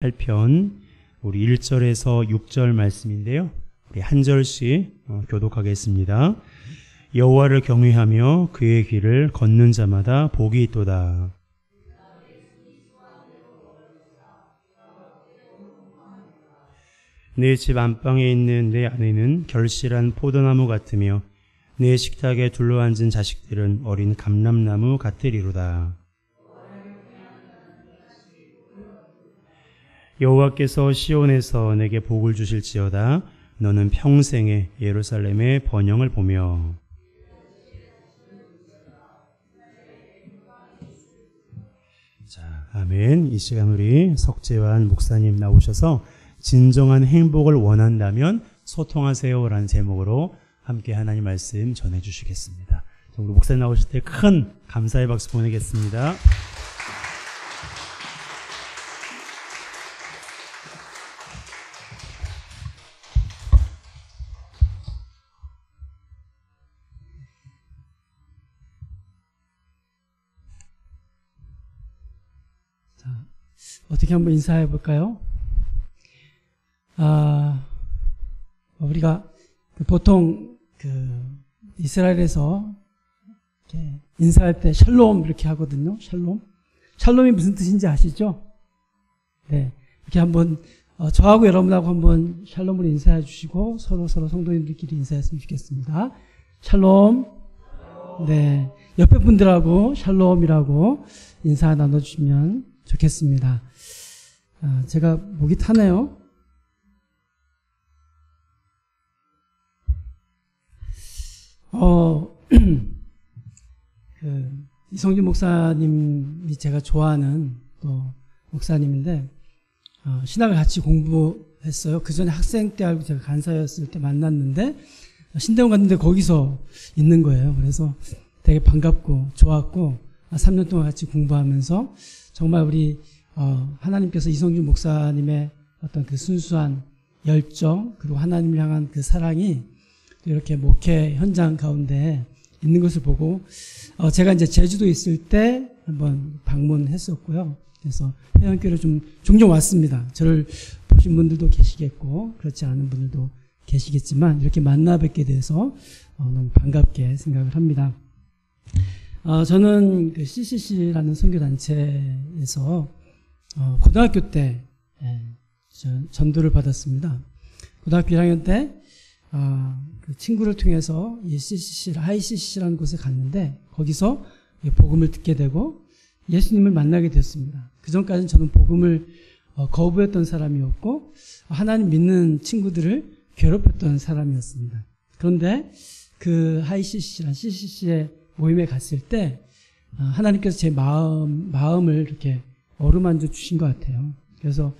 8편 우리 1절에서 6절 말씀인데요. 우리 한 절씩 교독하겠습니다. 여호와를 경외하며 그의 길을 걷는 자마다 복이 있도다. 내 집 안방에 있는 내 아내는 결실한 포도나무 같으며 내 식탁에 둘러앉은 자식들은 어린 감람나무 같으리로다. 여호와께서 시온에서 내게 복을 주실지어다. 너는 평생에 예루살렘의 번영을 보며. 자, 아멘. 이 시간 우리 석재환 목사님 나오셔서 진정한 행복을 원한다면 소통하세요라는 제목으로 함께 하나님 말씀 전해주시겠습니다. 우리 목사님 나오실 때 큰 감사의 박수 보내겠습니다. 어떻게 한번 인사해 볼까요? 우리가 보통 이스라엘에서 이렇게 인사할 때 샬롬 이렇게 하거든요. 샬롬. 샬롬이 무슨 뜻인지 아시죠? 네. 이렇게 한번 저하고 여러분하고 한번 샬롬으로 인사해 주시고 서로 성도님들끼리 인사했으면 좋겠습니다. 샬롬. 네. 옆에 분들하고 샬롬이라고 인사 나눠주시면 좋겠습니다. 제가 목이 타네요. 이성준 목사님이 제가 좋아하는 또 목사님인데, 신학을 같이 공부했어요. 그 전에 학생 때 알고 제가 간사였을 때 만났는데, 신대원 갔는데 거기서 있는 거예요. 그래서 되게 반갑고 좋았고, 3년 동안 같이 공부하면서 정말 우리 하나님께서 이성준 목사님의 어떤 그 순수한 열정 그리고 하나님을 향한 그 사랑이 이렇게 목회 현장 가운데 있는 것을 보고 제가 이제 제주도에 있을 때 한번 방문했었고요. 그래서 회원교회를 좀 종종 왔습니다. 저를 보신 분들도 계시겠고 그렇지 않은 분들도 계시겠지만 이렇게 만나 뵙게 돼서 너무 반갑게 생각을 합니다. 저는 그 CCC라는 선교단체에서 고등학교 때 전도를 받았습니다. 고등학교 1학년 때 그 친구를 통해서 이 CCC, 하이 CCC라는 곳에 갔는데 거기서 복음을 듣게 되고 예수님을 만나게 됐습니다. 그 전까지는 저는 복음을 거부했던 사람이었고 하나님 믿는 친구들을 괴롭혔던 사람이었습니다. 그런데 그 하이 CCC라는 CCC의 모임에 갔을 때 하나님께서 제 마음을 이렇게 어루만져 주신 것 같아요. 그래서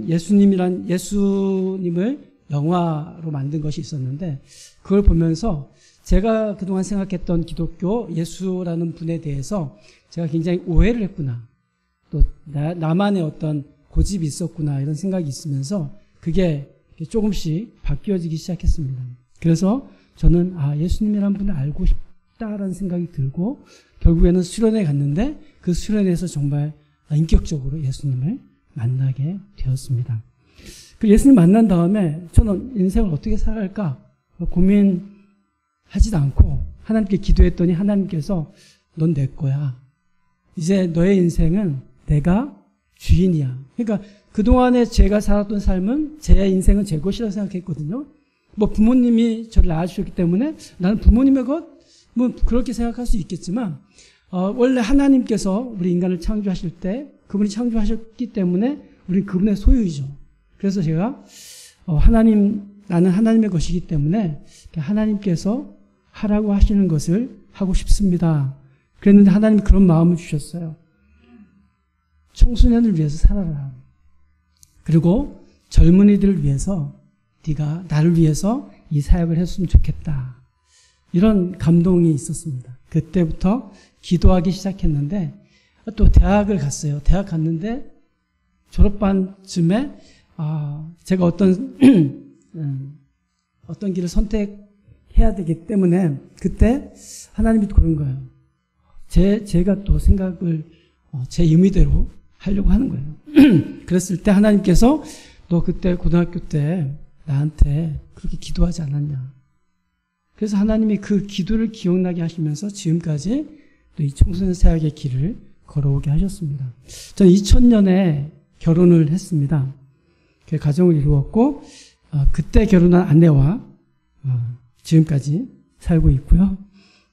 예수님을 영화로 만든 것이 있었는데 그걸 보면서 제가 그동안 생각했던 기독교 예수라는 분에 대해서 제가 굉장히 오해를 했구나. 또 나만의 어떤 고집이 있었구나 이런 생각이 있으면서 그게 조금씩 바뀌어지기 시작했습니다. 그래서 저는 예수님이라는 분을 알고 싶다라는 생각이 들고 결국에는 수련회 갔는데 그 수련회에서 정말 인격적으로 예수님을 만나게 되었습니다. 그 예수님 만난 다음에 저는 인생을 어떻게 살아갈까 고민하지도 않고 하나님께 기도했더니 하나님께서 넌 내 거야. 이제 너의 인생은 내가 주인이야. 그러니까 그동안에 제가 살았던 삶은 제 인생은 제 것이라고 생각했거든요. 부모님이 저를 낳아주셨기 때문에 나는 부모님의 것? 그렇게 생각할 수 있겠지만 원래 하나님께서 우리 인간을 창조하실 때 그분이 창조하셨기 때문에 우리는 그분의 소유이죠. 그래서 제가 나는 하나님의 것이기 때문에 하나님께서 하라고 하시는 것을 하고 싶습니다. 그랬는데 하나님이 그런 마음을 주셨어요. 청소년을 위해서 살아라. 그리고 젊은이들을 위해서 네가 나를 위해서 이 사역을 했으면 좋겠다. 이런 감동이 있었습니다. 그때부터 기도하기 시작했는데 또 대학을 갔어요. 대학 갔는데 졸업반쯤에 제가 어떤 길을 선택해야 되기 때문에 그때 하나님이 그런 거예요. 제가 또 생각을 제 의미대로 하려고 하는 거예요. 그랬을 때 하나님께서 너 그때 고등학교 때 나한테 그렇게 기도하지 않았냐. 그래서 하나님이 그 기도를 기억나게 하시면서 지금까지 또 이 청소년 사역의 길을 걸어오게 하셨습니다. 저는 2000년에 결혼을 했습니다. 가정을 이루었고 그때 결혼한 아내와 지금까지 살고 있고요.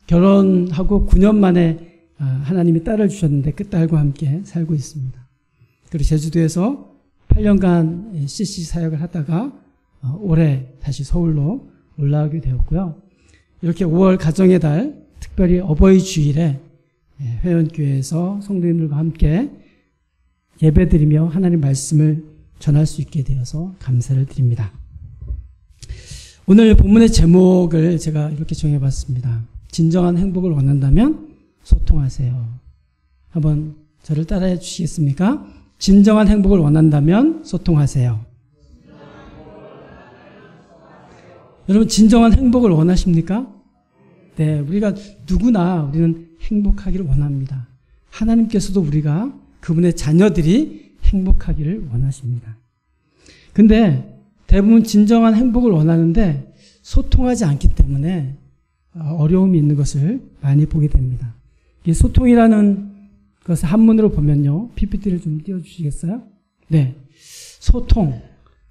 결혼하고 9년 만에 하나님이 딸을 주셨는데 그 딸과 함께 살고 있습니다. 그리고 제주도에서 8년간 CC 사역을 하다가 올해 다시 서울로 올라오게 되었고요. 이렇게 5월 가정의 달, 특별히 어버이 주일에 회원교회에서 성도님들과 함께 예배드리며 하나님 말씀을 전할 수 있게 되어서 감사를 드립니다. 오늘 본문의 제목을 제가 이렇게 정해봤습니다. 진정한 행복을 원한다면 소통하세요. 한번 저를 따라해 주시겠습니까? 진정한 행복을 원한다면 소통하세요. 여러분 진정한 행복을 원하십니까? 네, 우리가 누구나 우리는 행복하기를 원합니다. 하나님께서도 우리가 그분의 자녀들이 행복하기를 원하십니다. 근데 대부분 진정한 행복을 원하는데 소통하지 않기 때문에 어려움이 있는 것을 많이 보게 됩니다. 이 소통이라는 것을 한문으로 보면요. PPT를 좀 띄워주시겠어요? 네. 소통.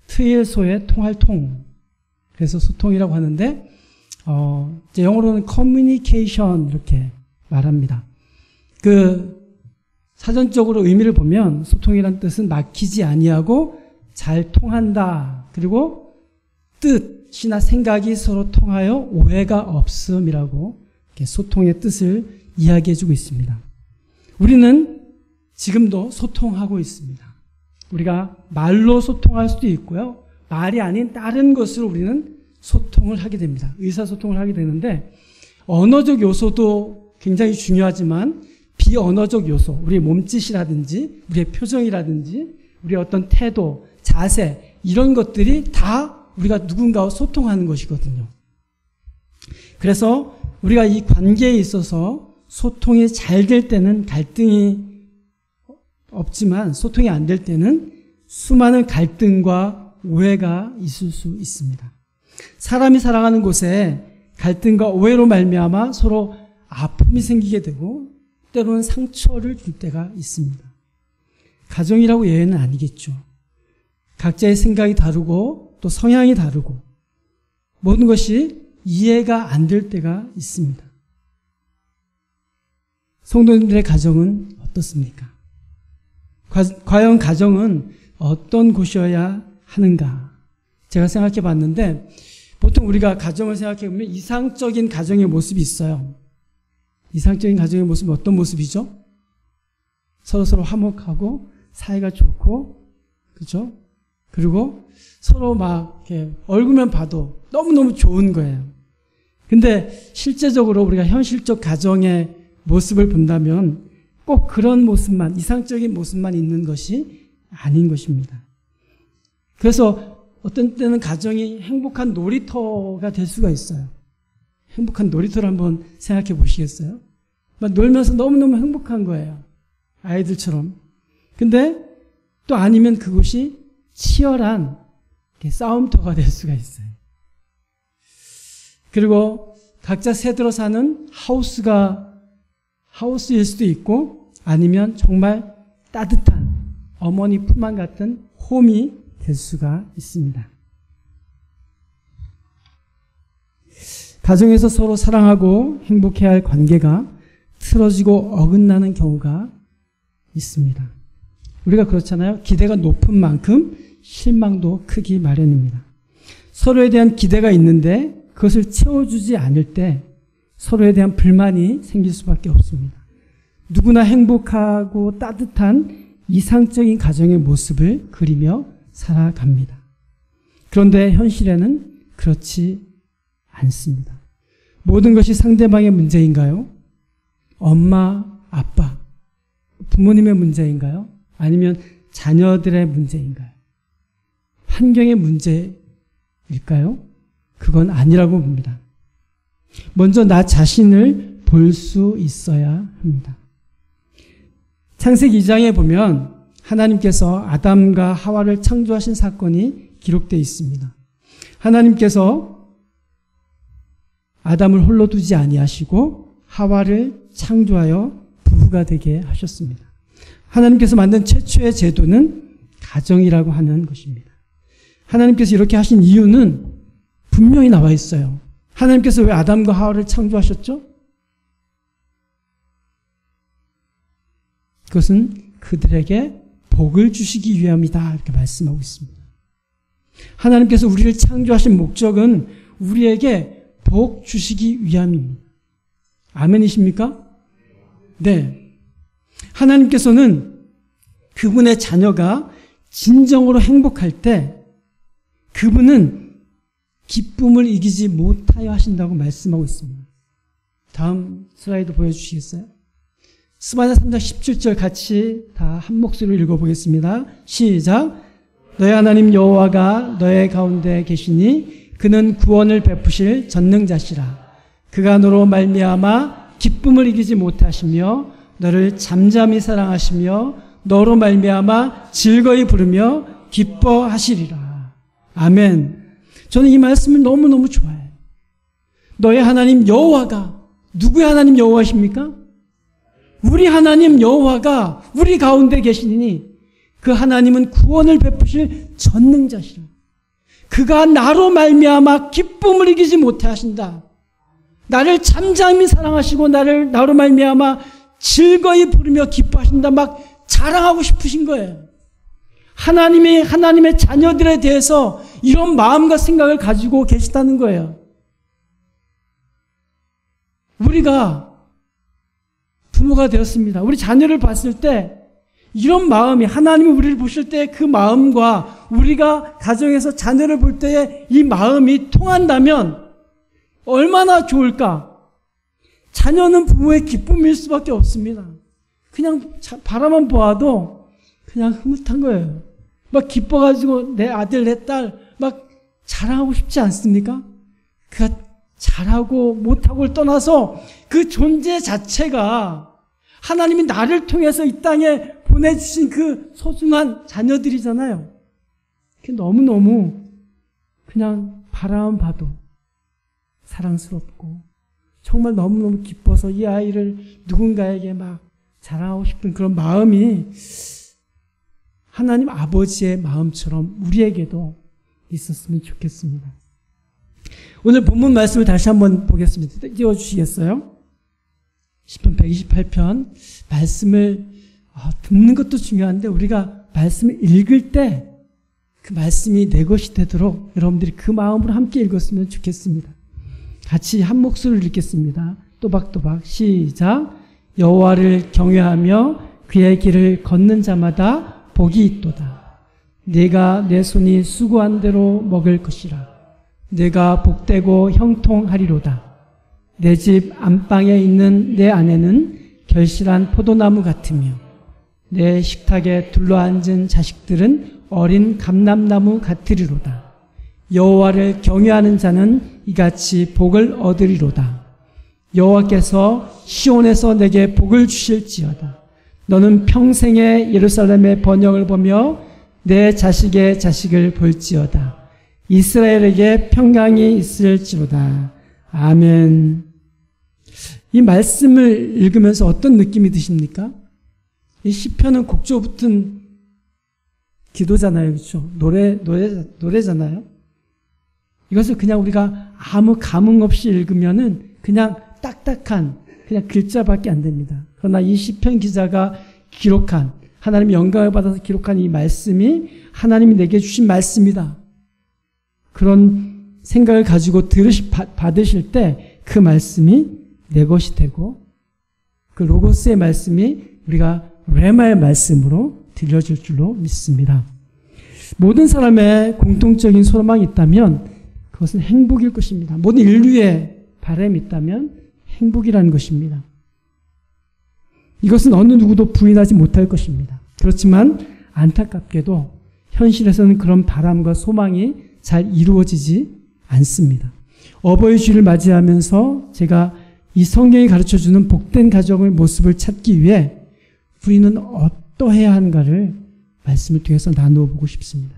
트일 소의 통할 통. 그래서 소통이라고 하는데, 이제 영어로는 communication 이렇게 말합니다. 사전적으로 의미를 보면 소통이란 뜻은 막히지 아니하고 잘 통한다. 그리고 뜻이나 생각이 서로 통하여 오해가 없음이라고 이렇게 소통의 뜻을 이야기해주고 있습니다. 우리는 지금도 소통하고 있습니다. 우리가 말로 소통할 수도 있고요. 말이 아닌 다른 것으로 우리는 소통을 하게 됩니다. 의사소통을 하게 되는데 언어적 요소도 굉장히 중요하지만 비언어적 요소, 우리의 몸짓이라든지 우리의 표정이라든지 우리의 어떤 태도, 자세 이런 것들이 다 우리가 누군가와 소통하는 것이거든요. 그래서 우리가 이 관계에 있어서 소통이 잘 될 때는 갈등이 없지만 소통이 안 될 때는 수많은 갈등과 오해가 있을 수 있습니다. 사람이 살아가는 곳에 갈등과 오해로 말미암아 서로 아픔이 생기게 되고 때로는 상처를 줄 때가 있습니다. 가정이라고 예외는 아니겠죠. 각자의 생각이 다르고 또 성향이 다르고 모든 것이 이해가 안 될 때가 있습니다. 성도님들의 가정은 어떻습니까? 과연 가정은 어떤 곳이어야 하는가? 제가 생각해 봤는데 보통 우리가 가정을 생각해 보면 이상적인 가정의 모습이 있어요. 이상적인 가정의 모습은 어떤 모습이죠? 서로 화목하고 사이가 좋고 그렇죠? 그리고 서로 막 이렇게 얼굴만 봐도 너무너무 좋은 거예요. 근데 실제적으로 우리가 현실적 가정의 모습을 본다면 꼭 그런 모습만, 이상적인 모습만 있는 것이 아닌 것입니다. 그래서 어떤 때는 가정이 행복한 놀이터가 될 수가 있어요. 행복한 놀이터를 한번 생각해 보시겠어요? 막 놀면서 너무너무 행복한 거예요. 아이들처럼. 근데 또 아니면 그곳이 치열한 싸움터가 될 수가 있어요. 그리고 각자 새들어 사는 하우스일 수도 있고 아니면 정말 따뜻한 어머니 품안 같은 홈이 될 수가 있습니다. 가정에서 서로 사랑하고 행복해야 할 관계가 틀어지고 어긋나는 경우가 있습니다. 우리가 그렇잖아요. 기대가 높은 만큼 실망도 크기 마련입니다. 서로에 대한 기대가 있는데 그것을 채워주지 않을 때 서로에 대한 불만이 생길 수밖에 없습니다. 누구나 행복하고 따뜻한 이상적인 가정의 모습을 그리며 살아갑니다. 그런데 현실에는 그렇지 않습니다. 모든 것이 상대방의 문제인가요? 엄마, 아빠, 부모님의 문제인가요? 아니면 자녀들의 문제인가요? 환경의 문제일까요? 그건 아니라고 봅니다. 먼저 나 자신을 볼 수 있어야 합니다. 창세기 2장에 보면 하나님께서 아담과 하와를 창조하신 사건이 기록되어 있습니다. 하나님께서 아담을 홀로 두지 아니하시고 하와를 창조하여 부부가 되게 하셨습니다. 하나님께서 만든 최초의 제도는 가정이라고 하는 것입니다. 하나님께서 이렇게 하신 이유는 분명히 나와 있어요. 하나님께서 왜 아담과 하와를 창조하셨죠? 그것은 그들에게 복을 주시기 위함이다 이렇게 말씀하고 있습니다. 하나님께서 우리를 창조하신 목적은 우리에게 복 주시기 위함입니다. 아멘이십니까? 네. 하나님께서는 그분의 자녀가 진정으로 행복할 때 그분은 기쁨을 이기지 못하여 하신다고 말씀하고 있습니다. 다음 슬라이드 보여주시겠어요? 스바냐 3장 17절 같이 다 한 목소리로 읽어보겠습니다. 시작. 너의 하나님 여호와가 너의 가운데 계시니 그는 구원을 베푸실 전능자시라. 그가 너로 말미암아 기쁨을 이기지 못하시며 너를 잠잠히 사랑하시며 너로 말미암아 즐거이 부르며 기뻐하시리라. 아멘. 저는 이 말씀을 너무너무 좋아해요. 너의 하나님 여호와가 누구의 하나님 여호와십니까? 우리 하나님 여호와가 우리 가운데 계시니 그 하나님은 구원을 베푸실 전능자시라. 그가 나로 말미암아 기쁨을 이기지 못해 하신다. 나를 잠잠히 사랑하시고 나로 말미암아 즐거이 부르며 기뻐하신다. 막 자랑하고 싶으신 거예요. 하나님이 하나님의 자녀들에 대해서 이런 마음과 생각을 가지고 계시다는 거예요. 우리가 부모가 되었습니다. 우리 자녀를 봤을 때 이런 마음이 하나님이 우리를 보실 때 그 마음과 우리가 가정에서 자녀를 볼 때의 이 마음이 통한다면 얼마나 좋을까? 자녀는 부모의 기쁨일 수밖에 없습니다. 그냥 바라만 보아도 그냥 흐뭇한 거예요. 막 기뻐가지고 내 아들, 내 딸 막 자랑하고 싶지 않습니까? 그가 잘하고 못하고를 떠나서 그 존재 자체가 하나님이 나를 통해서 이 땅에 보내주신 그 소중한 자녀들이잖아요. 너무너무 그냥 바라만 봐도 사랑스럽고 정말 너무너무 기뻐서 이 아이를 누군가에게 막 자랑하고 싶은 그런 마음이 하나님 아버지의 마음처럼 우리에게도 있었으면 좋겠습니다. 오늘 본문 말씀을 다시 한번 보겠습니다. 띄워주시겠어요? 시편 128편 말씀을 듣는 것도 중요한데 우리가 말씀을 읽을 때 그 말씀이 내 것이 되도록 여러분들이 그 마음으로 함께 읽었으면 좋겠습니다. 같이 한 목소리를 읽겠습니다. 또박또박 시작. 여호와를 경외하며 그의 길을 걷는 자마다 복이 있도다. 내가 내 손이 수고한 대로 먹을 것이라. 내가 복되고 형통하리로다. 내 집 안방에 있는 내 아내는 결실한 포도나무 같으며 내 식탁에 둘러앉은 자식들은 어린 감람나무 같으리로다. 여호와를 경외하는 자는 이같이 복을 얻으리로다. 여호와께서 시온에서 내게 복을 주실지어다. 너는 평생에 예루살렘의 번영을 보며 내 자식의 자식을 볼지어다. 이스라엘에게 평강이 있을지로다. 아멘. 이 말씀을 읽으면서 어떤 느낌이 드십니까? 이 시편은 곡조 붙은 기도잖아요. 그렇죠? 노래잖아요. 이것을 그냥 우리가 아무 감흥 없이 읽으면은 그냥 딱딱한 그냥 글자밖에 안 됩니다. 그러나 이 시편 기자가 기록한 하나님의 영광을 받아서 기록한 이 말씀이 하나님이 내게 주신 말씀이다. 그런 생각을 가지고 받으실 때 그 말씀이 내 것이 되고 그 로고스의 말씀이 우리가 레마의 말씀으로 들려질 줄로 믿습니다. 모든 사람의 공통적인 소망이 있다면 그것은 행복일 것입니다. 모든 인류의 바람이 있다면 행복이라는 것입니다. 이것은 어느 누구도 부인하지 못할 것입니다. 그렇지만 안타깝게도 현실에서는 그런 바람과 소망이 잘 이루어지지 않습니다. 어버이 주일을 맞이하면서 제가 이 성경이 가르쳐주는 복된 가정의 모습을 찾기 위해 우리는 어떠해야 하는가를 말씀을 통해서 나누어 보고 싶습니다.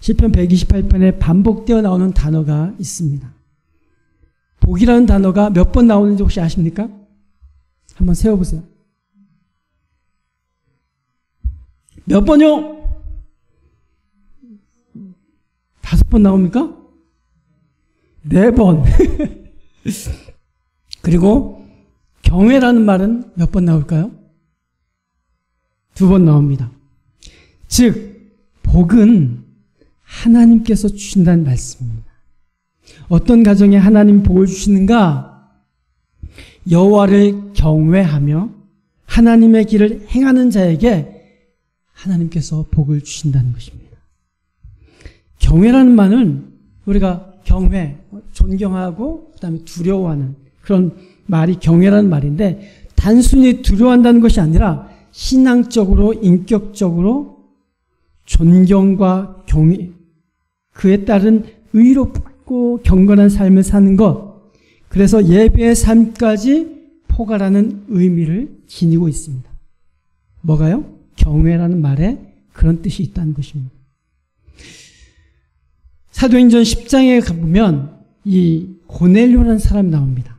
시편 128편에 반복되어 나오는 단어가 있습니다. 복이라는 단어가 몇 번 나오는지 혹시 아십니까? 한번 세워보세요. 몇 번요? 5번 나옵니까? 4번. 그리고 경외라는 말은 몇 번 나올까요? 2번 나옵니다. 즉 복은 하나님께서 주신다는 말씀입니다. 어떤 가정에 하나님 복을 주시는가? 여호와를 경외하며 하나님의 길을 행하는 자에게 하나님께서 복을 주신다는 것입니다. 경외라는 말은 우리가 경외, 존경하고 그다음에 두려워하는 그런 말이 경외라는 말인데 단순히 두려워한다는 것이 아니라 신앙적으로 인격적으로 존경과 경외, 그에 따른 의롭고 경건한 삶을 사는 것, 그래서 예배의 삶까지 포괄하는 의미를 지니고 있습니다. 뭐가요? 경외라는 말에 그런 뜻이 있다는 것입니다. 사도행전 10장에 가보면 이 고넬료라는 사람이 나옵니다.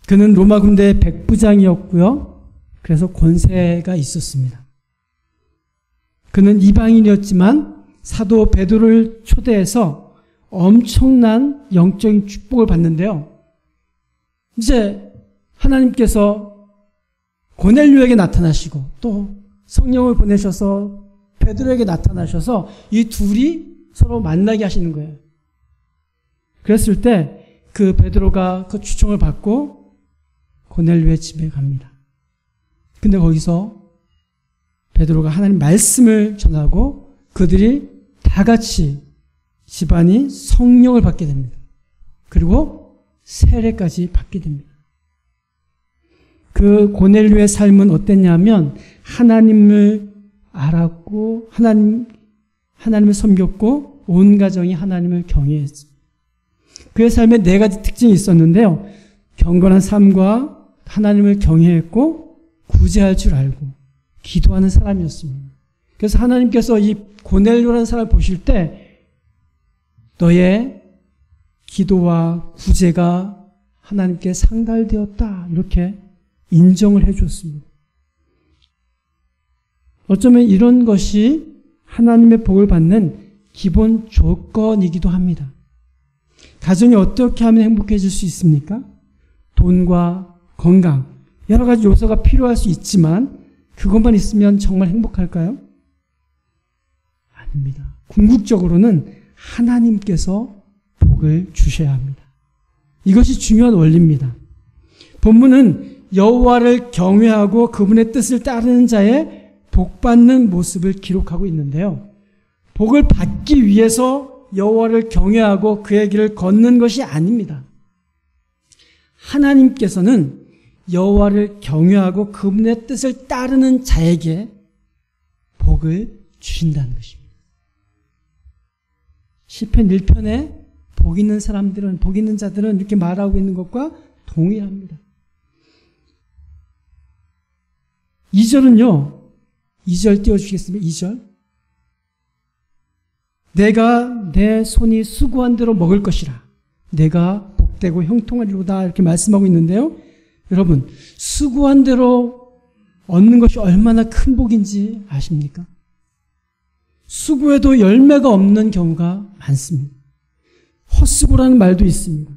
그는 로마 군대의 백부장이었고요. 그래서 권세가 있었습니다. 그는 이방인이었지만 사도 베드로를 초대해서 엄청난 영적인 축복을 받는데요. 이제 하나님께서 고넬료에게 나타나시고 또 성령을 보내셔서 베드로에게 나타나셔서 이 둘이 서로 만나게 하시는 거예요. 그랬을 때 그 베드로가 그 추청을 받고 고넬료의 집에 갑니다. 근데 거기서 베드로가 하나님 말씀을 전하고 그들이 다 같이 집안이 성령을 받게 됩니다. 그리고 세례까지 받게 됩니다. 그 고넬료의 삶은 어땠냐면 하나님을 알았고 하나님을 섬겼고 온 가정이 하나님을 경외했습니다. 그의 삶에 4가지 특징이 있었는데요. 경건한 삶과 하나님을 경외했고 구제할 줄 알고 기도하는 사람이었습니다. 그래서 하나님께서 이 고넬료라는 사람을 보실 때 너의 기도와 구제가 하나님께 상달되었다 이렇게 인정을 해줬습니다. 어쩌면 이런 것이 하나님의 복을 받는 기본 조건이기도 합니다. 가정이 어떻게 하면 행복해질 수 있습니까? 돈과 건강, 여러 가지 요소가 필요할 수 있지만 그것만 있으면 정말 행복할까요? 아닙니다. 궁극적으로는 하나님께서 복을 주셔야 합니다. 이것이 중요한 원리입니다. 본문은 여호와를 경외하고 그분의 뜻을 따르는 자의 복받는 모습을 기록하고 있는데요. 복을 받기 위해서 여호와를 경외하고 그의 길을 걷는 것이 아닙니다. 하나님께서는 여호와를 경외하고 그분의 뜻을 따르는 자에게 복을 주신다는 것입니다. 시편 1편에 복 있는 사람들은, 복 있는 자들은 이렇게 말하고 있는 것과 동일합니다. 2절은요, 2절 띄워주시겠습니까? 2절. 내가 내 손이 수고한 대로 먹을 것이라. 내가 복되고 형통하리로다. 이렇게 말씀하고 있는데요. 여러분, 수고한 대로 얻는 것이 얼마나 큰 복인지 아십니까? 수고해도 열매가 없는 경우가 많습니다. 헛수고라는 말도 있습니다.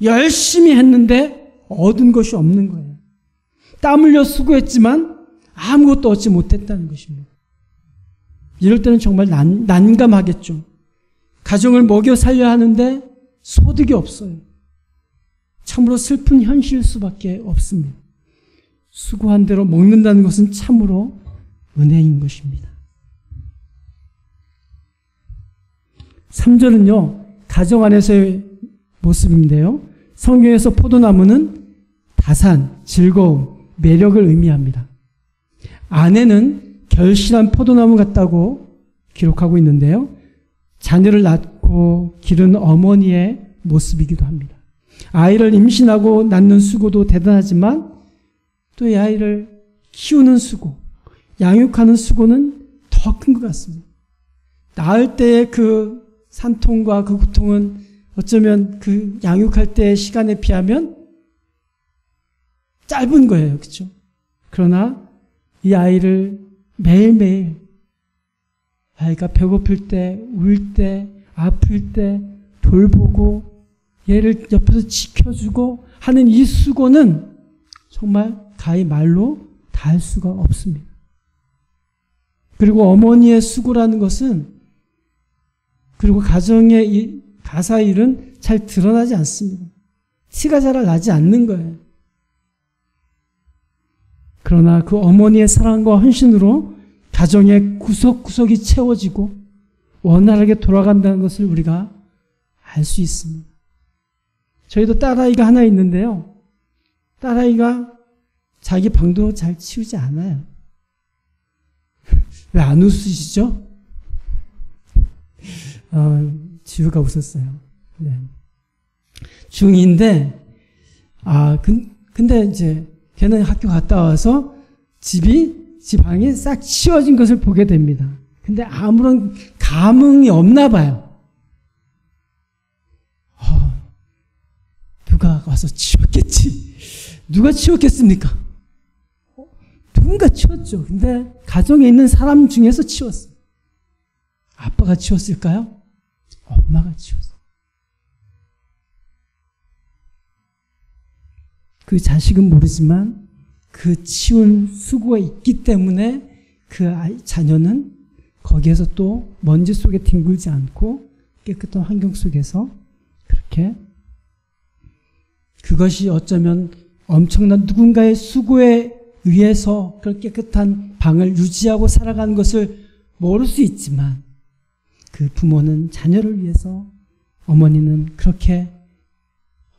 열심히 했는데 얻은 것이 없는 거예요. 땀 흘려 수고했지만 아무것도 얻지 못했다는 것입니다. 이럴 때는 정말 난감하겠죠. 가정을 먹여 살려야 하는데 소득이 없어요. 참으로 슬픈 현실 수밖에 없습니다. 수고한 대로 먹는다는 것은 참으로 은혜인 것입니다. 3절은요, 가정 안에서의 모습인데요. 성경에서 포도나무는 다산, 즐거움, 매력을 의미합니다. 아내는 결실한 포도나무 같다고 기록하고 있는데요. 자녀를 낳고 기르는 어머니의 모습이기도 합니다. 아이를 임신하고 낳는 수고도 대단하지만 또 이 아이를 키우는 수고, 양육하는 수고는 더 큰 것 같습니다. 낳을 때의 그 산통과 그 고통은 어쩌면 그 양육할 때의 시간에 비하면 짧은 거예요. 그렇죠? 그러나 이 아이를 매일매일 아이가 배고플 때, 울 때, 아플 때 돌보고 얘를 옆에서 지켜주고 하는 이 수고는 정말 가히 말로 다 할 수가 없습니다. 그리고 어머니의 수고라는 것은 그리고 가정의 이 가사 일은 잘 드러나지 않습니다. 티가 잘 나지 않는 거예요. 그러나 그 어머니의 사랑과 헌신으로 가정의 구석구석이 채워지고 원활하게 돌아간다는 것을 우리가 알 수 있습니다. 저희도 딸아이가 하나 있는데요. 딸아이가 자기 방도 잘 치우지 않아요. 왜 안 웃으시죠? 지우가 웃었어요. 네. 중2인데, 근데 이제 걔는 학교 갔다 와서 집 방이 싹 치워진 것을 보게 됩니다. 근데 아무런 감흥이 없나 봐요. 누가 와서 치웠겠지. 누가 치웠겠습니까? 누군가 치웠죠. 근데 가정에 있는 사람 중에서 치웠어요. 아빠가 치웠을까요? 엄마가 치웠어요. 그 자식은 모르지만 그 치운 수고가 있기 때문에 그 자녀는 거기에서 또 먼지 속에 뒹굴지 않고 깨끗한 환경 속에서 그렇게 그것이 어쩌면 엄청난 누군가의 수고에 의해서 그 깨끗한 방을 유지하고 살아가는 것을 모를 수 있지만 그 부모는 자녀를 위해서 어머니는 그렇게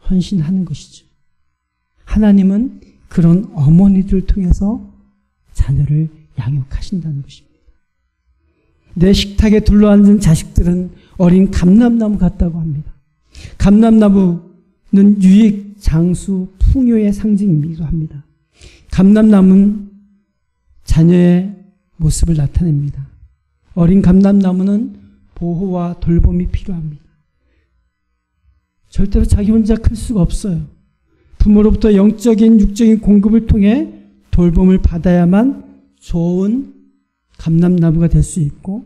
헌신하는 것이죠. 하나님은 그런 어머니들을 통해서 자녀를 양육하신다는 것입니다. 내 식탁에 둘러앉은 자식들은 어린 감람나무 같다고 합니다. 감람나무는 유익, 장수, 풍요의 상징이기도 합니다. 감람나무는 자녀의 모습을 나타냅니다. 어린 감람나무는 보호와 돌봄이 필요합니다. 절대로 자기 혼자 클 수가 없어요. 부모로부터 영적인, 육적인 공급을 통해 돌봄을 받아야만 좋은 감람나무가 될 수 있고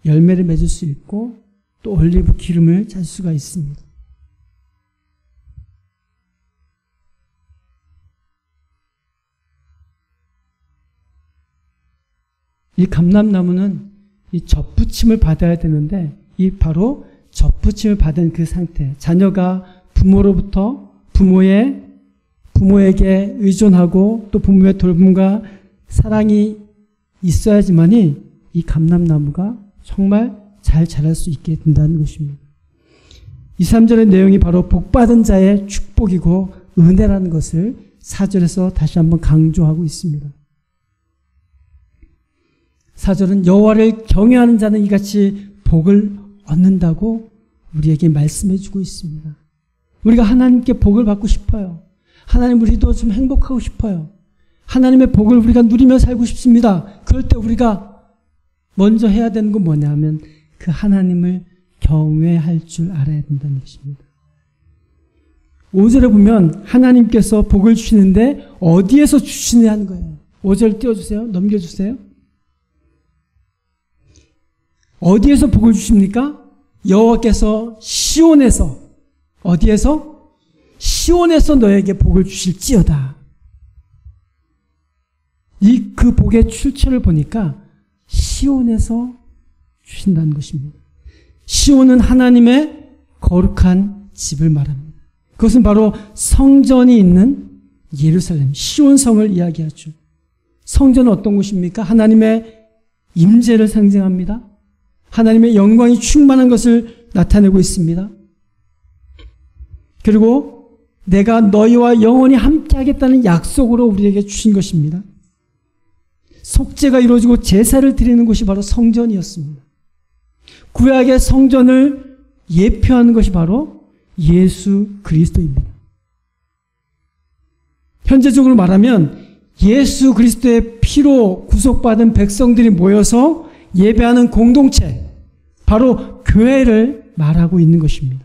열매를 맺을 수 있고 또 올리브 기름을 잘 수가 있습니다. 이 감람나무는 이 젖붙임을 받아야 되는데 이 바로 젖붙임을 받은 그 상태, 자녀가 부모로부터 부모에게 의존하고 또 부모의 돌봄과 사랑이 있어야지만이 이 감람나무가 정말 잘 자랄 수 있게 된다는 것입니다. 2, 3절의 내용이 바로 복받은 자의 축복이고 은혜라는 것을 4절에서 다시 한번 강조하고 있습니다. 4절은 여호와를 경외하는 자는 이같이 복을 얻는다고 우리에게 말씀해 주고 있습니다. 우리가 하나님께 복을 받고 싶어요. 하나님 우리도 좀 행복하고 싶어요. 하나님의 복을 우리가 누리며 살고 싶습니다. 그럴 때 우리가 먼저 해야 되는 건 뭐냐면 그 하나님을 경외할 줄 알아야 된다는 것입니다. 5절에 보면 하나님께서 복을 주시는데 어디에서 주시느냐 하는 거예요. 5절 띄워주세요. 넘겨주세요. 어디에서 복을 주십니까? 여호와께서 시온에서, 어디에서? 시온에서 너에게 복을 주실지어다. 그 복의 출처를 보니까 시온에서 주신다는 것입니다. 시온은 하나님의 거룩한 집을 말합니다. 그것은 바로 성전이 있는 예루살렘, 시온성을 이야기하죠. 성전은 어떤 곳입니까? 하나님의 임재를 상징합니다. 하나님의 영광이 충만한 것을 나타내고 있습니다. 그리고 내가 너희와 영원히 함께 하겠다는 약속으로 우리에게 주신 것입니다. 속죄가 이루어지고 제사를 드리는 곳이 바로 성전이었습니다. 구약의 성전을 예표하는 것이 바로 예수 그리스도입니다. 현재적으로 말하면 예수 그리스도의 피로 구속받은 백성들이 모여서 예배하는 공동체, 바로 교회를 말하고 있는 것입니다.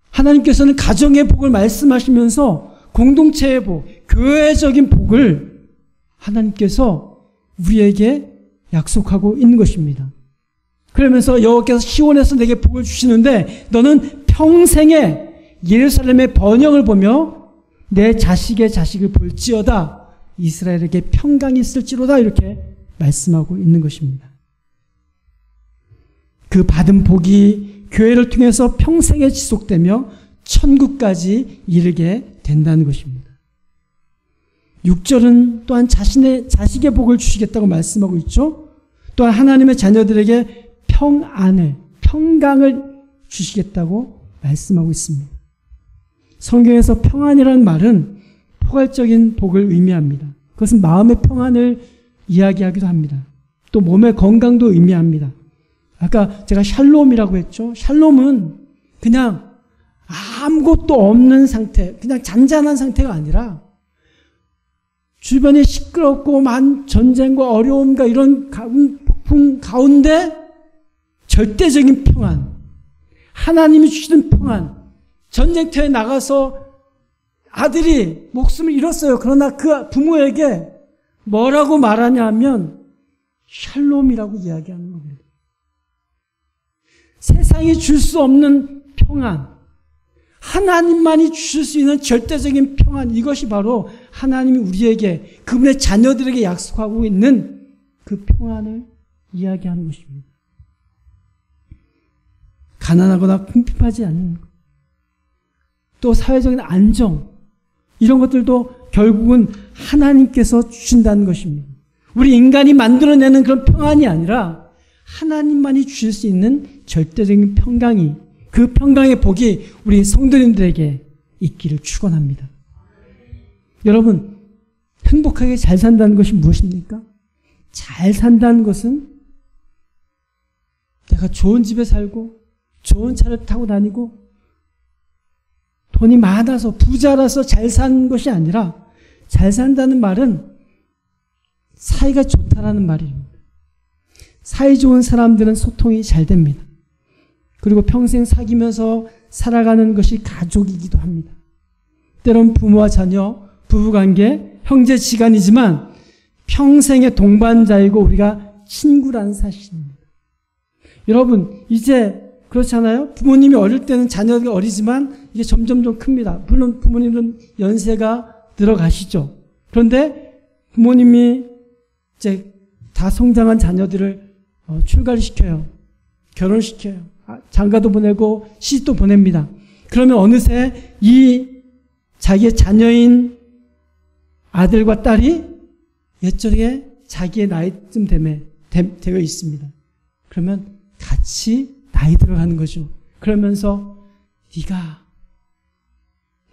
하나님께서는 가정의 복을 말씀하시면서 공동체의 복, 교회적인 복을 하나님께서 우리에게 약속하고 있는 것입니다. 그러면서 여호와께서 시온에서 내게 복을 주시는데 너는 평생에 예루살렘의 번영을 보며 내 자식의 자식을 볼지어다, 이스라엘에게 평강이 있을지로다, 이렇게 말씀하고 있는 것입니다. 그 받은 복이 교회를 통해서 평생에 지속되며 천국까지 이르게 된다는 것입니다. 6절은 또한 자식의 복을 주시겠다고 말씀하고 있죠. 또한 하나님의 자녀들에게 평강을 주시겠다고 말씀하고 있습니다. 성경에서 평안이라는 말은 포괄적인 복을 의미합니다. 그것은 마음의 평안을 이야기하기도 합니다. 또 몸의 건강도 의미합니다. 아까 제가 샬롬이라고 했죠. 샬롬은 그냥 아무것도 없는 상태, 그냥 잔잔한 상태가 아니라 주변이 시끄럽고 많은 전쟁과 어려움과 이런 폭풍 가운데 절대적인 평안, 하나님이 주시는 평안, 전쟁터에 나가서 아들이 목숨을 잃었어요. 그러나 그 부모에게 뭐라고 말하냐 하면 샬롬이라고 이야기하는 겁니다. 세상이 줄 수 없는 평안, 하나님만이 주실 수 있는 절대적인 평안, 이것이 바로 하나님이 우리에게, 그분의 자녀들에게 약속하고 있는 그 평안을 이야기하는 것입니다. 가난하거나 궁핍하지 않는 것, 또 사회적인 안정, 이런 것들도 결국은 하나님께서 주신다는 것입니다. 우리 인간이 만들어내는 그런 평안이 아니라 하나님만이 주실 수 있는 절대적인 평강이, 그 평강의 복이 우리 성도님들에게 있기를 축원합니다. 여러분, 행복하게 잘 산다는 것이 무엇입니까? 잘 산다는 것은 내가 좋은 집에 살고 좋은 차를 타고 다니고 돈이 많아서 부자라서 잘 사는 것이 아니라, 잘 산다는 말은 사이가 좋다라는 말입니다. 사이 좋은 사람들은 소통이 잘 됩니다. 그리고 평생 사귀면서 살아가는 것이 가족이기도 합니다. 때론 부모와 자녀, 부부관계, 형제지간이지만 평생의 동반자이고 우리가 친구라는 사실입니다. 여러분, 이제 그렇잖아요? 부모님이 어릴 때는 자녀가 어리지만 이게 점점 좀 큽니다. 물론 부모님은 연세가 들어가시죠. 그런데 부모님이 이제 다 성장한 자녀들을 출가를 시켜요. 결혼시켜요. 장가도 보내고 시집도 보냅니다. 그러면 어느새 이 자기의 자녀인 아들과 딸이 옛적에 자기의 나이쯤 되어 있습니다. 그러면 같이 나이 들어가는 거죠. 그러면서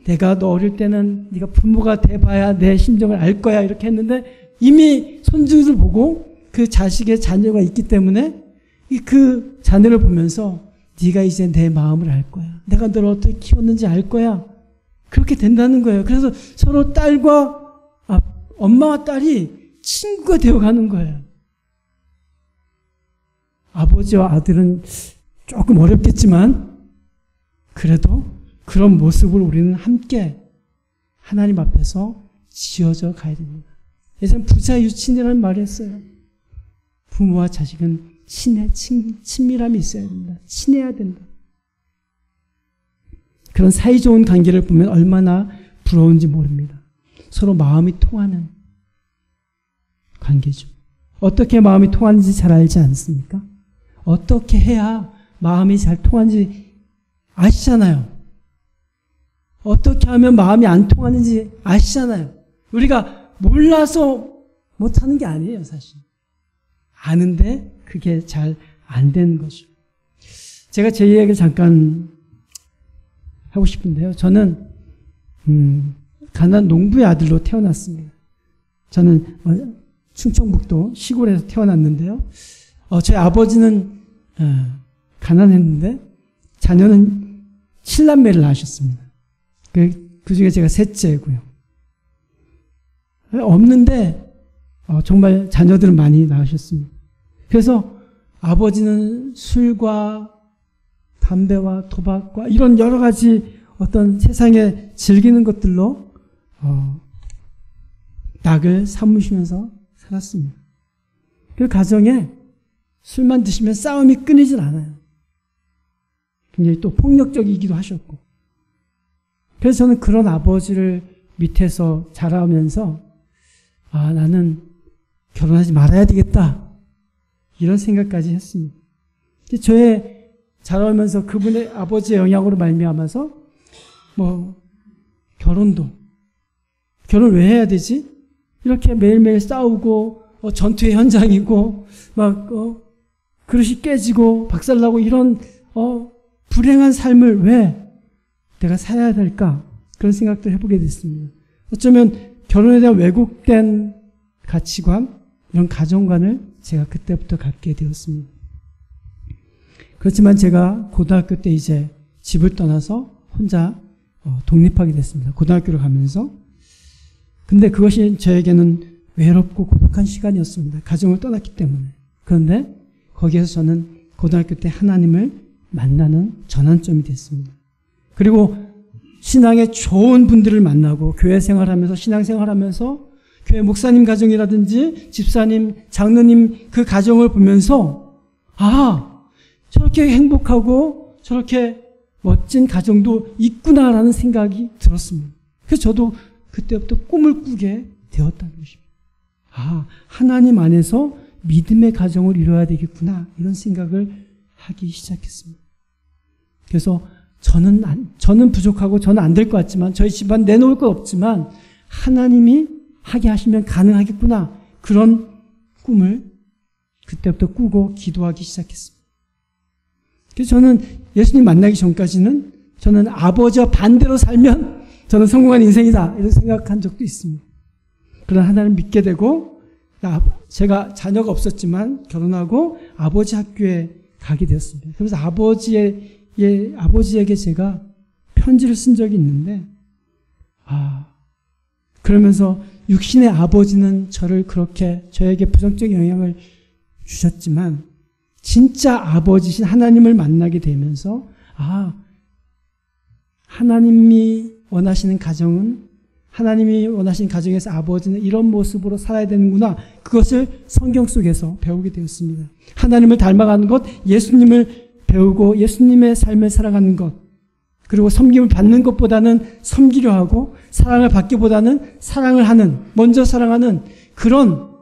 내가 너 어릴 때는 네가 부모가 돼봐야 내 심정을 알 거야, 이렇게 했는데 이미 손주를 보고 그 자식의 자녀가 있기 때문에 그 자녀를 보면서 네가 이제 내 마음을 알 거야, 내가 너를 어떻게 키웠는지 알 거야, 그렇게 된다는 거예요. 그래서 서로 엄마와 딸이 친구가 되어가는 거예요. 아버지와 아들은 조금 어렵겠지만 그래도 그런 모습을 우리는 함께 하나님 앞에서 지어져 가야 됩니다. 예전에 부자 유친이라는 말을 했어요. 부모와 자식은 친밀함이 있어야 된다. 친해야 된다. 그런 사이좋은 관계를 보면 얼마나 부러운지 모릅니다. 서로 마음이 통하는 관계죠. 어떻게 마음이 통하는지 잘 알지 않습니까? 어떻게 해야 마음이 잘 통하는지 아시잖아요. 어떻게 하면 마음이 안 통하는지 아시잖아요. 우리가 몰라서 못하는 게 아니에요, 사실. 아는데 그게 잘 안 되는 거죠. 제가 제 이야기를 잠깐 하고 싶은데요. 저는 가난 농부의 아들로 태어났습니다. 저는 충청북도 시골에서 태어났는데요. 저희 아버지는 가난했는데 자녀는 7남매를 낳으셨습니다. 그 중에 제가 셋째고요. 없는데 정말 자녀들을 많이 낳으셨습니다. 그래서 아버지는 술과 담배와 도박과 이런 여러 가지 어떤 세상에 즐기는 것들로 낙을 삼으시면서 살았습니다. 그 가정에 술만 드시면 싸움이 끊이질 않아요. 굉장히 또 폭력적이기도 하셨고. 그래서 저는 그런 아버지를 밑에서 자라면서 나는 결혼하지 말아야 되겠다. 이런 생각까지 했습니다. 저의 자라면서 그분의 아버지의 영향으로 말미암아서 결혼 왜 해야 되지? 이렇게 매일매일 싸우고 전투의 현장이고 그릇이 깨지고 박살나고 이런 불행한 삶을 왜 내가 살아야 될까? 그런 생각도 해보게 됐습니다. 어쩌면 결혼에 대한 왜곡된 가치관, 이런 가정관을 제가 그때부터 갖게 되었습니다. 그렇지만 제가 고등학교 때 이제 집을 떠나서 혼자 독립하게 됐습니다. 고등학교를 가면서. 근데 그것이 저에게는 외롭고 고독한 시간이었습니다. 가정을 떠났기 때문에. 그런데 거기에서 저는 고등학교 때 하나님을 만나는 전환점이 됐습니다. 그리고 신앙의 좋은 분들을 만나고 교회 생활하면서 신앙생활하면서 교회 목사님 가정이라든지 집사님, 장로님 그 가정을 보면서 저렇게 행복하고 저렇게 멋진 가정도 있구나라는 생각이 들었습니다. 그래서 저도 그때부터 꿈을 꾸게 되었다는 것입니다. 하나님 안에서 믿음의 가정을 이루어야 되겠구나 이런 생각을 하기 시작했습니다. 그래서 저는 부족하고 저는 안 될 것 같지만 저희 집안 내놓을 것 없지만 하나님이 하게 하시면 가능하겠구나 그런 꿈을 그때부터 꾸고 기도하기 시작했습니다. 그래서 저는 예수님 만나기 전까지는 저는 아버지와 반대로 살면 저는 성공한 인생이다 이런 생각한 적도 있습니다. 그러나 하나님을 믿게 되고 제가 자녀가 없었지만 결혼하고 아버지 학교에 가게 되었습니다. 그래서 아버지에게 제가 편지를 쓴 적이 있는데 그러면서 육신의 아버지는 저를 그렇게 저에게 부정적인 영향을 주셨지만 진짜 아버지신 하나님을 만나게 되면서 하나님이 원하시는 가정은 하나님이 원하시는 가정에서 아버지는 이런 모습으로 살아야 되는구나. 그것을 성경 속에서 배우게 되었습니다. 하나님을 닮아가는 것, 예수님을 배우고 예수님의 삶을 살아가는 것, 그리고 섬김을 받는 것보다는 섬기려 하고 사랑을 받기보다는 사랑을 하는, 먼저 사랑하는 그런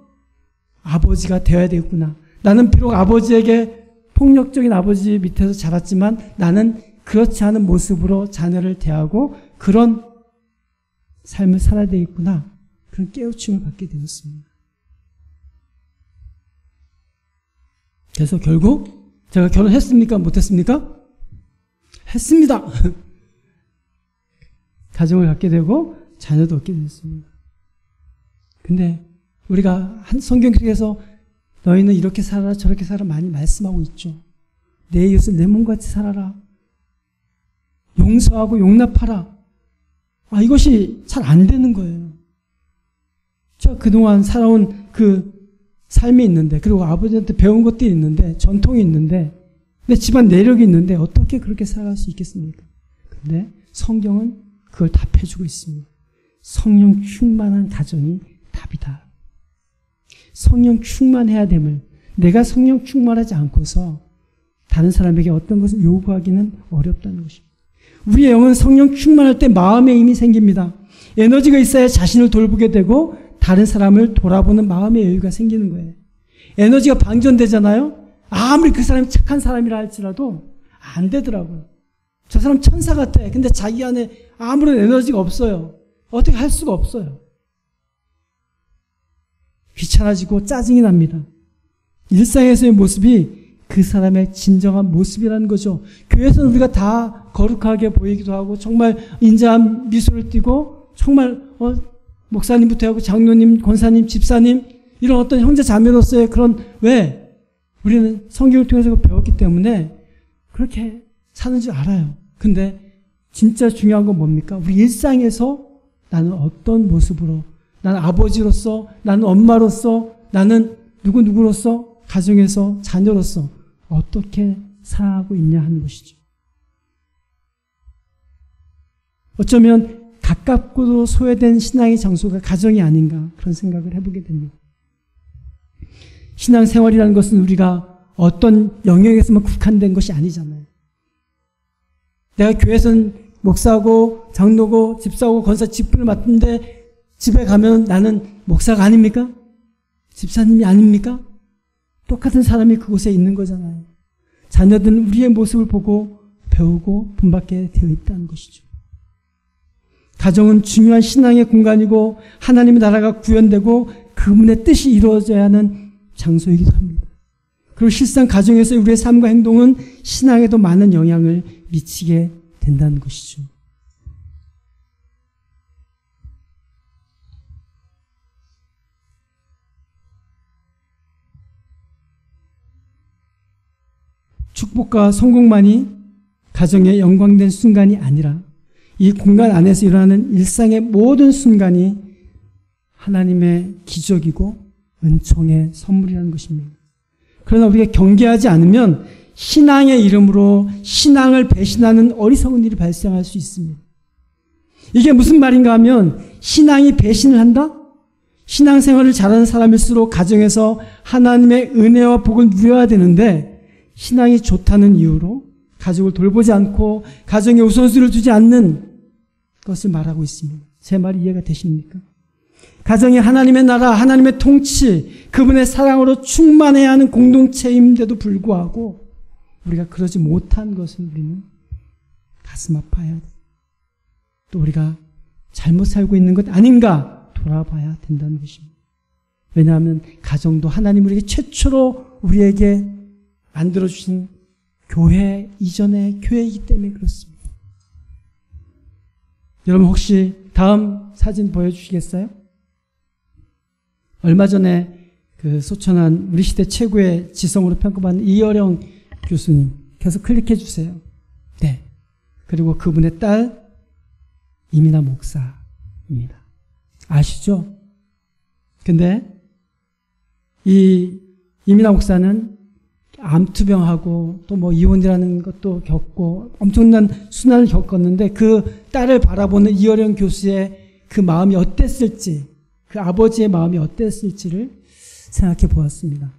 아버지가 되어야 되겠구나. 나는 비록 아버지에게 폭력적인 아버지 밑에서 자랐지만 나는 그렇지 않은 모습으로 자녀를 대하고 그런 삶을 살아야 되겠구나. 그런 깨우침을 받게 되었습니다. 그래서 결국 제가 결혼했습니까? 못했습니까? 했습니다. 가정을 갖게 되고 자녀도 얻게 됐습니다. 근데 우리가 성경 속에서 너희는 이렇게 살아라 저렇게 살아라 많이 말씀하고 있죠. 내 이웃을 내 몸같이 살아라. 용서하고 용납하라. 이것이 잘 안 되는 거예요. 제가 그동안 살아온 그 삶이 있는데 그리고 아버지한테 배운 것들이 있는데 전통이 있는데 내 집안 내력이 있는데 어떻게 그렇게 살아갈 수 있겠습니까? 근데 성경은 그걸 답해주고 있습니다. 성령 충만한 가정이 답이다. 성령 충만해야 됨을 내가 성령 충만하지 않고서 다른 사람에게 어떤 것을 요구하기는 어렵다는 것입니다. 우리의 영은 성령 충만할 때 마음의 힘이 생깁니다. 에너지가 있어야 자신을 돌보게 되고 다른 사람을 돌아보는 마음의 여유가 생기는 거예요. 에너지가 방전되잖아요. 아무리 그 사람이 착한 사람이라 할지라도 안 되더라고요. 저 사람 천사 같아. 근데 자기 안에 아무런 에너지가 없어요. 어떻게 할 수가 없어요. 귀찮아지고 짜증이 납니다. 일상에서의 모습이 그 사람의 진정한 모습이라는 거죠. 교회에서는 우리가 다 거룩하게 보이기도 하고 정말 인자한 미소를 띠고 정말 목사님부터 하고 장로님, 권사님, 집사님 이런 어떤 형제 자매로서의 그런 왜 우리는 성경을 통해서 배웠기 때문에 그렇게 사는 줄 알아요. 근데 진짜 중요한 건 뭡니까? 우리 일상에서 나는 어떤 모습으로 나는 아버지로서, 나는 엄마로서, 나는 누구로서, 가정에서, 자녀로서 어떻게 살아가고 있냐 하는 것이죠. 어쩌면 가깝고도 소외된 신앙의 장소가 가정이 아닌가 그런 생각을 해보게 됩니다. 신앙생활이라는 것은 우리가 어떤 영역에서만 국한된 것이 아니잖아요. 내가 교회에서는 목사고 장로고 집사고 권사 직분을 맡는데 집에 가면 나는 목사가 아닙니까? 집사님이 아닙니까? 똑같은 사람이 그곳에 있는 거잖아요. 자녀들은 우리의 모습을 보고 배우고 본받게 되어 있다는 것이죠. 가정은 중요한 신앙의 공간이고 하나님의 나라가 구현되고 그분의 뜻이 이루어져야 하는 장소이기도 합니다. 그리고 실상 가정에서 우리의 삶과 행동은 신앙에도 많은 영향을 미치게 된다는 것이죠. 축복과 성공만이 가정의 영광된 순간이 아니라 이 공간 안에서 일어나는 일상의 모든 순간이 하나님의 기적이고 은총의 선물이라는 것입니다. 그러나 우리가 경계하지 않으면 신앙의 이름으로 신앙을 배신하는 어리석은 일이 발생할 수 있습니다. 이게 무슨 말인가 하면 신앙이 배신을 한다? 신앙생활을 잘하는 사람일수록 가정에서 하나님의 은혜와 복을 누려야 되는데 신앙이 좋다는 이유로 가족을 돌보지 않고 가정에 우선순위를 두지 않는 것을 말하고 있습니다. 제 말이 이해가 되십니까? 가정이 하나님의 나라, 하나님의 통치, 그분의 사랑으로 충만해야 하는 공동체임에도 불구하고 우리가 그러지 못한 것을 우리는 가슴 아파야 돼. 또 우리가 잘못 살고 있는 것 아닌가 돌아봐야 된다는 것입니다. 왜냐하면 가정도 하나님 우리에게 최초로 우리에게 만들어주신 교회 이전의 교회이기 때문에 그렇습니다. 여러분 혹시 다음 사진 보여주시겠어요? 얼마 전에 그 소천한 우리 시대 최고의 지성으로 평가받는 이어령 교수님 계속 클릭해 주세요. 네. 그리고 그분의 딸 이민아 목사입니다. 아시죠? 근데 이 이민아 목사는 암투병하고 또 뭐 이혼이라는 것도 겪고 엄청난 순환을 겪었는데 그 딸을 바라보는 이어령 교수의 그 마음이 어땠을지, 그 아버지의 마음이 어땠을지를 생각해 보았습니다.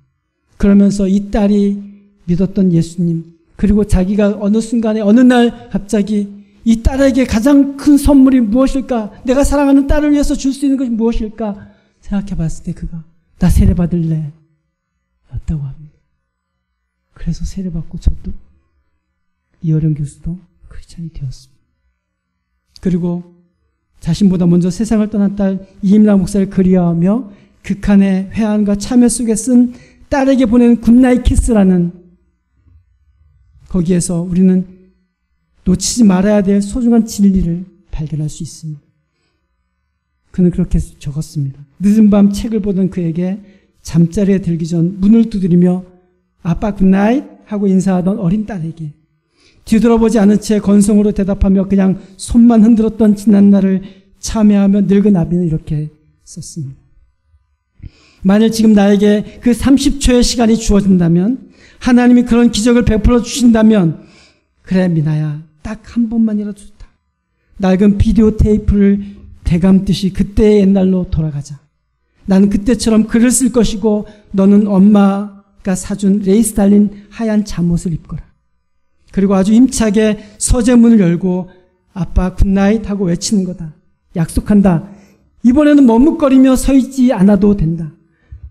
그러면서 이 딸이 믿었던 예수님, 그리고 자기가 어느 순간에 어느 날 갑자기 이 딸에게 가장 큰 선물이 무엇일까? 내가 사랑하는 딸을 위해서 줄 수 있는 것이 무엇일까? 생각해 봤을 때 그가 나 세례받을래 였다고 합니다. 그래서 세례받고 저도 이어령 교수도 크리스찬이 되었습니다. 그리고 자신보다 먼저 세상을 떠난 딸 이임라 목사를 그리워하며 극한의 회한과 참회 속에 쓴 딸에게 보내는 굿나잇 키스라는 거기에서 우리는 놓치지 말아야 될 소중한 진리를 발견할 수 있습니다. 그는 그렇게 적었습니다. 늦은 밤 책을 보던 그에게 잠자리에 들기 전 문을 두드리며 아빠 굿나잇 하고 인사하던 어린 딸에게 뒤돌아보지 않은 채 건성으로 대답하며 그냥 손만 흔들었던 지난 날을 참회하며 늙은 아비는 이렇게 썼습니다. 만일 지금 나에게 그 30초의 시간이 주어진다면, 하나님이 그런 기적을 베풀어 주신다면, 그래 미나야 딱 한 번만이라도 좋다. 낡은 비디오 테이프를 되감듯이 그때의 옛날로 돌아가자. 나는 그때처럼 글을 쓸 것이고 너는 엄마가 사준 레이스 달린 하얀 잠옷을 입거라. 그리고 아주 힘차게 서재문을 열고 아빠 굿나잇 하고 외치는 거다. 약속한다. 이번에는 머뭇거리며 서 있지 않아도 된다.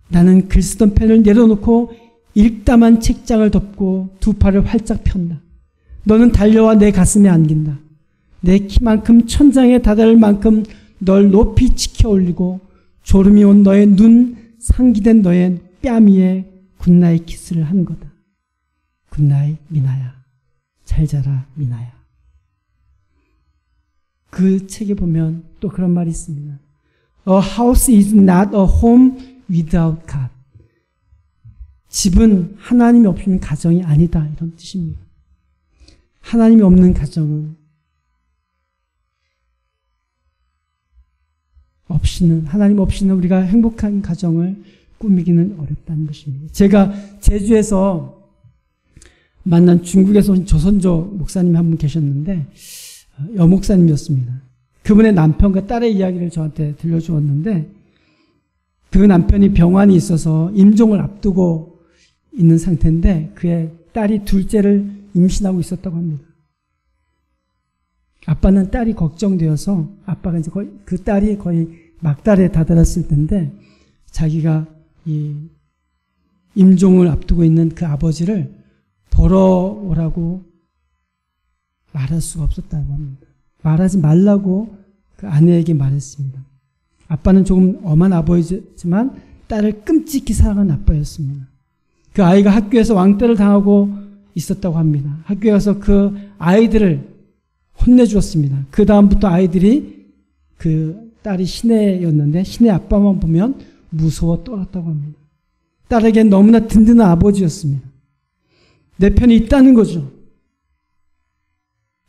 나는 글 쓰던 펜을 내려놓고 읽다만 책장을 덮고 두 팔을 활짝 편다. 너는 달려와 내 가슴에 안긴다. 내 키만큼 천장에 다다를 만큼 널 높이 치켜 올리고 졸음이 온 너의 눈, 상기된 너의 뺨 위에 굿나잇 키스를 한 거다. 굿나잇 미나야. 잘 자라 미나야. 그 책에 보면 또 그런 말이 있습니다. A house is not a home without God. 집은 하나님이 없는 가정이 아니다. 이런 뜻입니다. 하나님이 없는 가정은 하나님 없이는 우리가 행복한 가정을 꾸미기는 어렵다는 것입니다. 제가 제주에서 만난 중국에서 온 조선조 목사님이 한 분 계셨는데 여목사님이었습니다. 그분의 남편과 딸의 이야기를 저한테 들려주었는데 그 남편이 병환이 있어서 임종을 앞두고 있는 상태인데 그의 딸이 둘째를 임신하고 있었다고 합니다. 아빠는 딸이 걱정되어서 아빠가 이제 거의 그 딸이 거의 막달에 다다랐을 텐데 자기가 이 임종을 앞두고 있는 그 아버지를 보러 오라고 말할 수가 없었다고 합니다. 말하지 말라고 그 아내에게 말했습니다. 아빠는 조금 엄한 아버지지만 딸을 끔찍히 사랑하는 아빠였습니다. 그 아이가 학교에서 왕따를 당하고 있었다고 합니다. 학교에 가서 그 아이들을 혼내주었습니다. 그 다음부터 아이들이 그 딸이 시내였는데 시내 아빠만 보면 무서워 떨었다고 합니다. 딸에겐 너무나 든든한 아버지였습니다. 내 편이 있다는 거죠.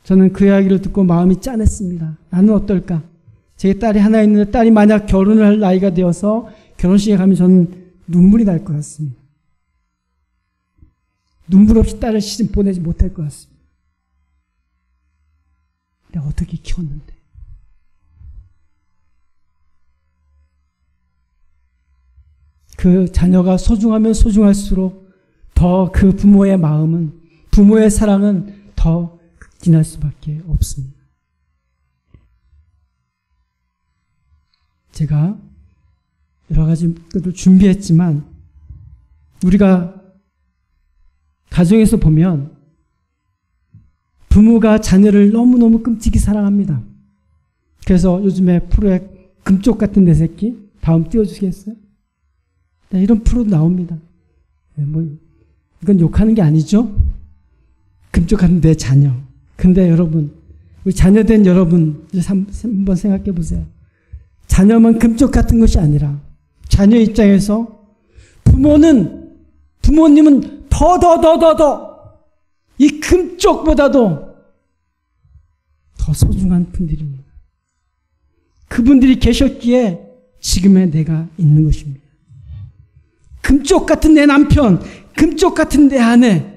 저는 그 이야기를 듣고 마음이 짠했습니다. 나는 어떨까? 제 딸이 하나 있는데 딸이 만약 결혼을 할 나이가 되어서 결혼식에 가면 저는 눈물이 날 것 같습니다. 눈물 없이 딸을 시집 보내지 못할 것 같습니다. 내가 어떻게 키웠는데. 그 자녀가 소중하면 소중할수록 더 그 부모의 마음은, 부모의 사랑은 더 극진할 수밖에 없습니다. 제가 여러 가지 것들을 준비했지만 우리가 가정에서 보면 부모가 자녀를 너무너무 끔찍이 사랑합니다. 그래서 요즘에 프로에 금쪽 같은 내 새끼 다음 띄워주시겠어요? 네, 이런 프로도 나옵니다. 네, 이건 욕하는 게 아니죠? 금쪽 같은 내 자녀. 근데 여러분, 우리 자녀된 여러분 한번 생각해 보세요. 자녀만 금쪽 같은 것이 아니라 자녀 입장에서 부모님은 더 이 금쪽보다도 더 소중한 분들입니다. 그분들이 계셨기에 지금의 내가 있는 것입니다. 금쪽 같은 내 남편, 금쪽 같은 내 아내,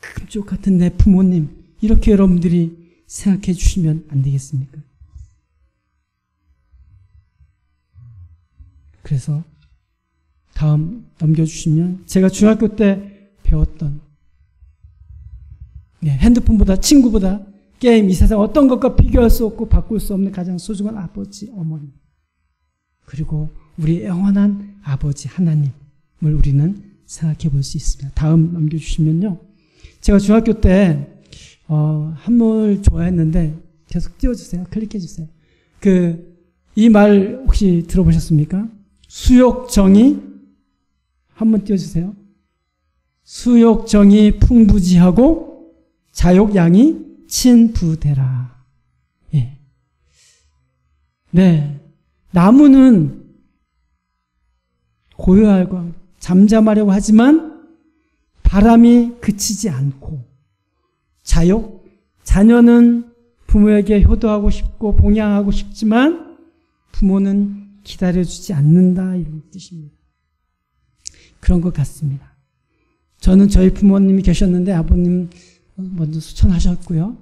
금쪽 같은 내 부모님, 이렇게 여러분들이 생각해 주시면 안 되겠습니까? 그래서 다음 넘겨주시면 제가 중학교 때 배웠던 핸드폰보다 친구보다 게임, 이 세상 어떤 것과 비교할 수 없고 바꿀 수 없는 가장 소중한 아버지, 어머니, 그리고 우리 영원한 아버지 하나님을 우리는 생각해 볼 수 있습니다. 다음 넘겨주시면요. 제가 중학교 때 한문을 좋아했는데 계속 띄워주세요. 클릭해주세요. 이 말 혹시 들어보셨습니까? 수욕정이 한번 띄워주세요. 수욕정이 풍부지하고 자욕양이 친부대라. 예. 네. 나무는 고요하고 잠잠하려고 하지만 바람이 그치지 않고 자녀는 부모에게 효도하고 싶고 봉양하고 싶지만 부모는 기다려주지 않는다, 이런 뜻입니다. 그런 것 같습니다. 저는 저희 부모님이 계셨는데 아버님 먼저 수천하셨고요.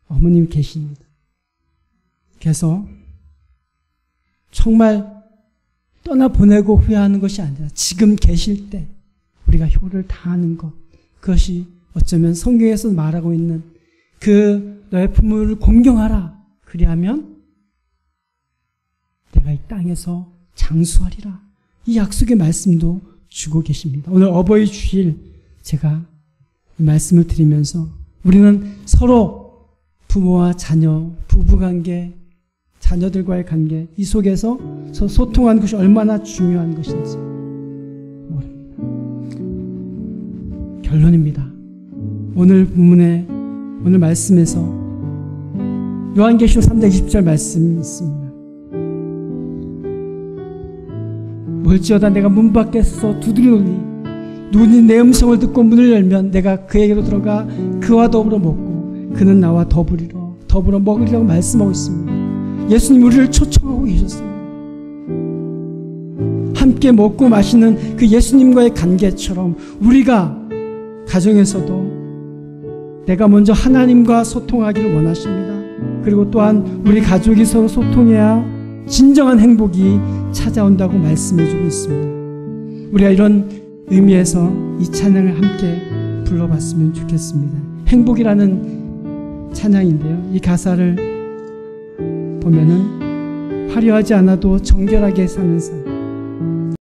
어머님이 계십니다. 그래서 정말 떠나보내고 후회하는 것이 아니라 지금 계실 때 우리가 효를 다하는 것, 그것이 어쩌면 성경에서 말하고 있는 너의 부모를 공경하라. 그리하면 내가 이 땅에서 장수하리라. 이 약속의 말씀도 주고 계십니다. 오늘 어버이 주일 제가 이 말씀을 드리면서 우리는 서로 부모와 자녀, 부부관계, 자녀들과의 관계, 이 속에서 소통하는 것이 얼마나 중요한 것인지 모릅니다. 결론입니다. 오늘 본문의 오늘 말씀에서 요한계시록 3장 20절 말씀이 있습니다. 뭘지어다 내가 문 밖에서 두드리노니 누구니 내 음성을 듣고 문을 열면 내가 그에게로 들어가 그와 더불어 먹고 그는 나와 더불어 먹으리라고 말씀하고 있습니다. 예수님 우리를 초청하고 계셨습니다. 함께 먹고 마시는 그 예수님과의 관계처럼 우리가 가정에서도 내가 먼저 하나님과 소통하기를 원하십니다. 그리고 또한 우리 가족이 서로 소통해야 진정한 행복이 찾아온다고 말씀해주고 있습니다. 우리가 이런 의미에서 이 찬양을 함께 불러봤으면 좋겠습니다. 행복이라는 찬양인데요. 이 가사를 보면은 화려하지 않아도 정결하게 사는 삶,